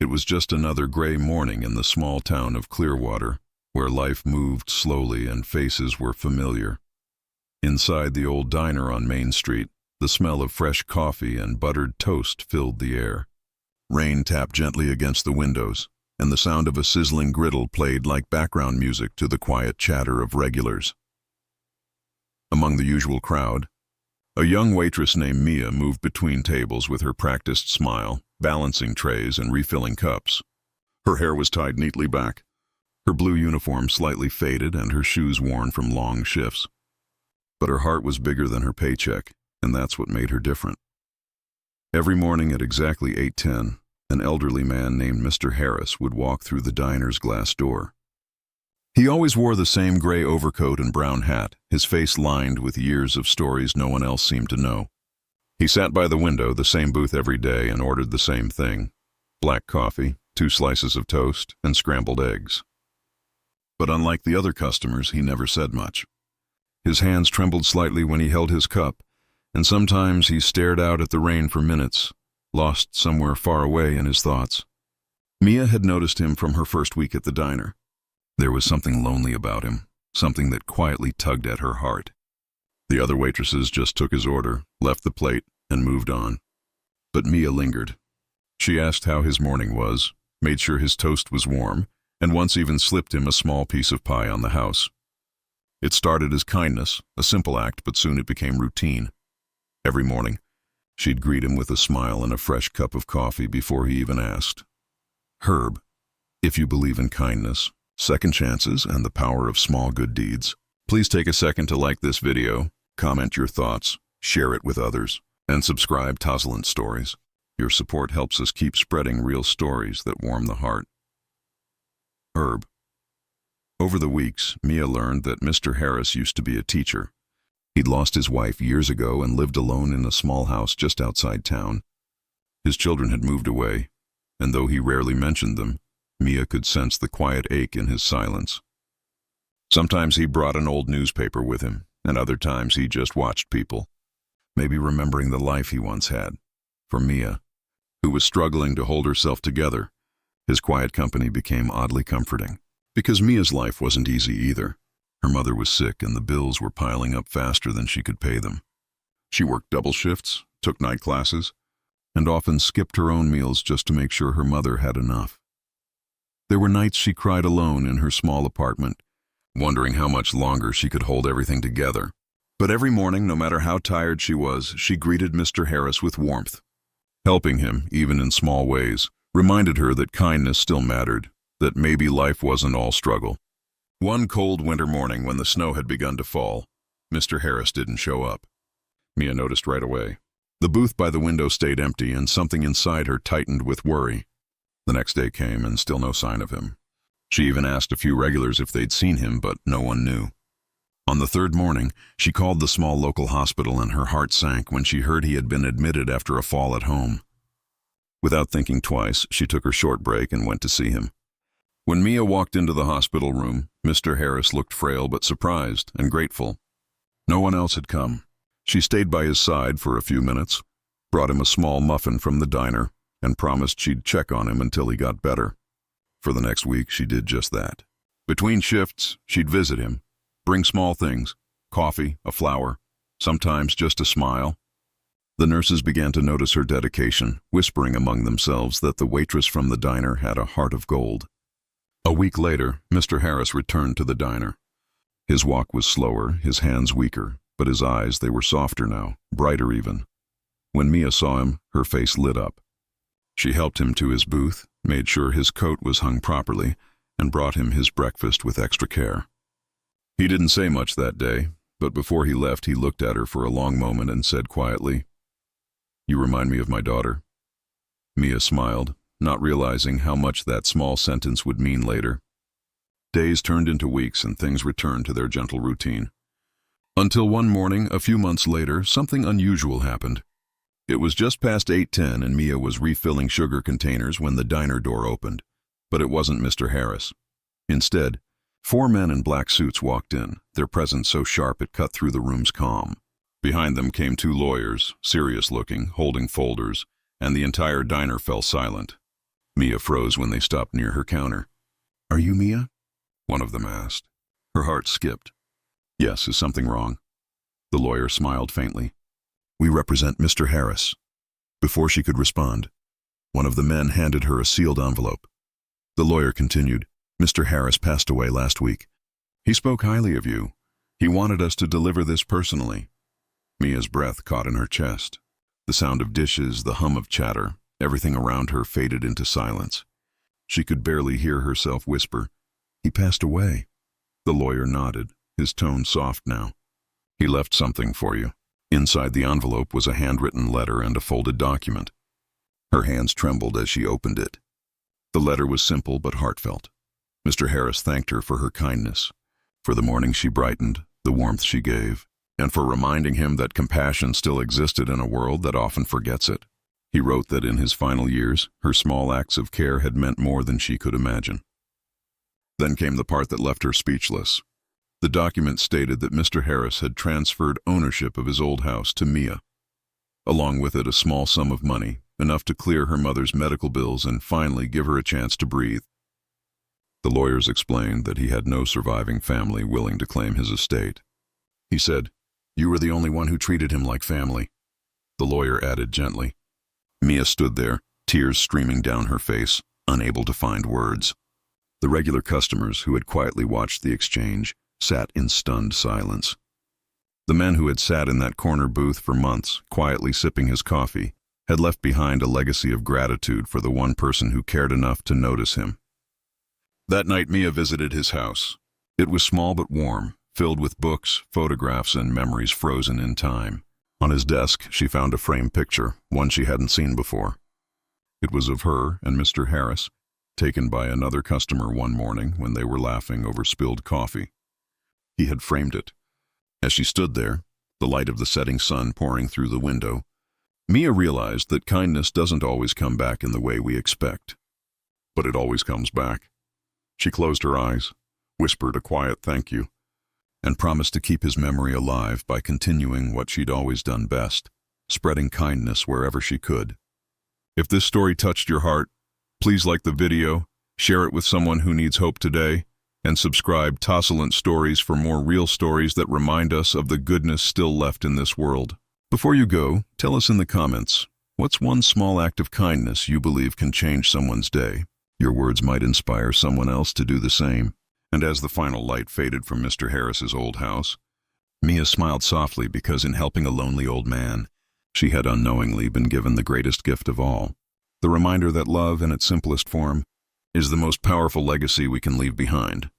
It was just another gray morning in the small town of Clearwater, where life moved slowly and faces were familiar. Inside the old diner on Main Street, the smell of fresh coffee and buttered toast filled the air. Rain tapped gently against the windows, and the sound of a sizzling griddle played like background music to the quiet chatter of regulars. Among the usual crowd, a young waitress named Mia moved between tables with her practiced smile, balancing trays and refilling cups. Her hair was tied neatly back, her blue uniform slightly faded and her shoes worn from long shifts. But her heart was bigger than her paycheck, and that's what made her different. Every morning at exactly 8:10, an elderly man named Mr. Harris would walk through the diner's glass door. He always wore the same gray overcoat and brown hat, his face lined with years of stories no one else seemed to know. He sat by the window, the same booth every day, and ordered the same thing: black coffee, 2 slices of toast, and scrambled eggs. But unlike the other customers, he never said much. His hands trembled slightly when he held his cup, and sometimes he stared out at the rain for minutes, lost somewhere far away in his thoughts. Mia had noticed him from her first week at the diner. There was something lonely about him, something that quietly tugged at her heart. The other waitresses just took his order, left the plate, and moved on. But Mia lingered. She asked how his morning was, made sure his toast was warm, and once even slipped him a small piece of pie on the house. It started as kindness, a simple act, but soon it became routine. Every morning, she'd greet him with a smile and a fresh cup of coffee before he even asked. "Herb, if you believe in kindness, second chances, and the power of small good deeds, please take a second to like this video, comment your thoughts, share it with others, and subscribe to Toslin Stories. Your support helps us keep spreading real stories that warm the heart." Herb. Over the weeks, Mia learned that Mr. Harris used to be a teacher. He'd lost his wife years ago and lived alone in a small house just outside town. His children had moved away, and though he rarely mentioned them, Mia could sense the quiet ache in his silence. Sometimes he brought an old newspaper with him, and other times he just watched people, maybe remembering the life he once had. For Mia, who was struggling to hold herself together, his quiet company became oddly comforting. Because Mia's life wasn't easy either. Her mother was sick and the bills were piling up faster than she could pay them. She worked double shifts, took night classes, and often skipped her own meals just to make sure her mother had enough. There were nights she cried alone in her small apartment, wondering how much longer she could hold everything together. But every morning, no matter how tired she was, she greeted Mr. Harris with warmth. Helping him, even in small ways, reminded her that kindness still mattered, that maybe life wasn't all struggle. One cold winter morning when the snow had begun to fall, Mr. Harris didn't show up. Mia noticed right away. The booth by the window stayed empty and something inside her tightened with worry. The next day came and still no sign of him. She even asked a few regulars if they'd seen him, but no one knew. On the third morning, she called the small local hospital and her heart sank when she heard he had been admitted after a fall at home. Without thinking twice, she took her short break and went to see him. When Mia walked into the hospital room, Mr. Harris looked frail but surprised and grateful. No one else had come. She stayed by his side for a few minutes, brought him a small muffin from the diner, and promised she'd check on him until he got better. For the next week, she did just that. Between shifts, she'd visit him, bring small things, coffee, a flower, sometimes just a smile. The nurses began to notice her dedication, whispering among themselves that the waitress from the diner had a heart of gold. A week later, Mr. Harris returned to the diner. His walk was slower, his hands weaker, but his eyes, they were softer now, brighter even. When Mia saw him, her face lit up. She helped him to his booth, made sure his coat was hung properly, and brought him his breakfast with extra care. He didn't say much that day, but before he left, he looked at her for a long moment and said quietly, "You remind me of my daughter." Mia smiled, not realizing how much that small sentence would mean later. Days turned into weeks and things returned to their gentle routine. Until one morning, a few months later, something unusual happened. It was just past 8:10 and Mia was refilling sugar containers when the diner door opened. But it wasn't Mr. Harris. Instead, 4 men in black suits walked in, their presence so sharp it cut through the room's calm. Behind them came 2 lawyers, serious-looking, holding folders, and the entire diner fell silent. Mia froze when they stopped near her counter. "Are you Mia?" one of them asked. Her heart skipped. "Yes, is something wrong?" The lawyer smiled faintly. "We represent Mr. Harris." Before she could respond, one of the men handed her a sealed envelope. The lawyer continued, "Mr. Harris passed away last week. He spoke highly of you. He wanted us to deliver this personally." Mia's breath caught in her chest. The sound of dishes, the hum of chatter, everything around her faded into silence. She could barely hear herself whisper, "He passed away." The lawyer nodded, his tone soft now. "He left something for you." Inside the envelope was a handwritten letter and a folded document. Her hands trembled as she opened it. The letter was simple but heartfelt. Mr. Harris thanked her for her kindness, for the morning she brightened, the warmth she gave, and for reminding him that compassion still existed in a world that often forgets it. He wrote that in his final years, her small acts of care had meant more than she could imagine. Then came the part that left her speechless. The document stated that Mr. Harris had transferred ownership of his old house to Mia. Along with it, a small sum of money, enough to clear her mother's medical bills and finally give her a chance to breathe. The lawyers explained that he had no surviving family willing to claim his estate. He said, "You were the only one who treated him like family." The lawyer added gently. Mia stood there, tears streaming down her face, unable to find words. The regular customers who had quietly watched the exchange sat in stunned silence. The man who had sat in that corner booth for months, quietly sipping his coffee, had left behind a legacy of gratitude for the one person who cared enough to notice him. That night Mia visited his house. It was small but warm, filled with books, photographs, and memories frozen in time. On his desk, she found a framed picture, one she hadn't seen before. It was of her and Mr. Harris, taken by another customer one morning when they were laughing over spilled coffee. He had framed it. As she stood there, the light of the setting sun pouring through the window, Mia realized that kindness doesn't always come back in the way we expect. But it always comes back. She closed her eyes, whispered a quiet thank you, and promised to keep his memory alive by continuing what she'd always done best, spreading kindness wherever she could. If this story touched your heart, please like the video, share it with someone who needs hope today, and subscribe to Tossilent Stories for more real stories that remind us of the goodness still left in this world. Before you go, tell us in the comments, what's one small act of kindness you believe can change someone's day? Your words might inspire someone else to do the same. And as the final light faded from Mr. Harris's old house, Mia smiled softly because in helping a lonely old man, she had unknowingly been given the greatest gift of all, the reminder that love in its simplest form is the most powerful legacy we can leave behind.